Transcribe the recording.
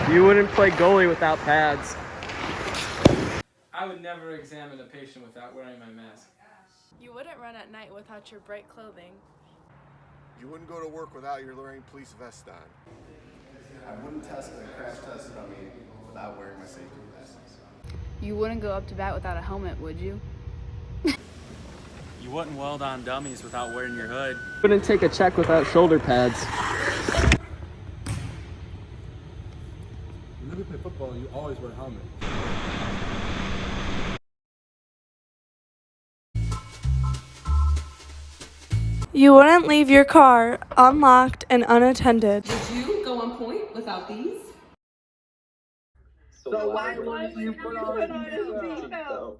You wouldn't play goalie without pads. I would never examine a patient without wearing my mask. You wouldn't run at night without your bright clothing. You wouldn't go to work without your wearing police vest on. I wouldn't test a crash test on me without wearing my safety glasses. You wouldn't go up to bat without a helmet, would you? You wouldn't weld on dummies without wearing your hood. You wouldn't take a check without shoulder pads. When you play football, you always wear a helmet. You wouldn't leave your car unlocked and unattended. Would you go on point without these? So why would you put on a seatbelt?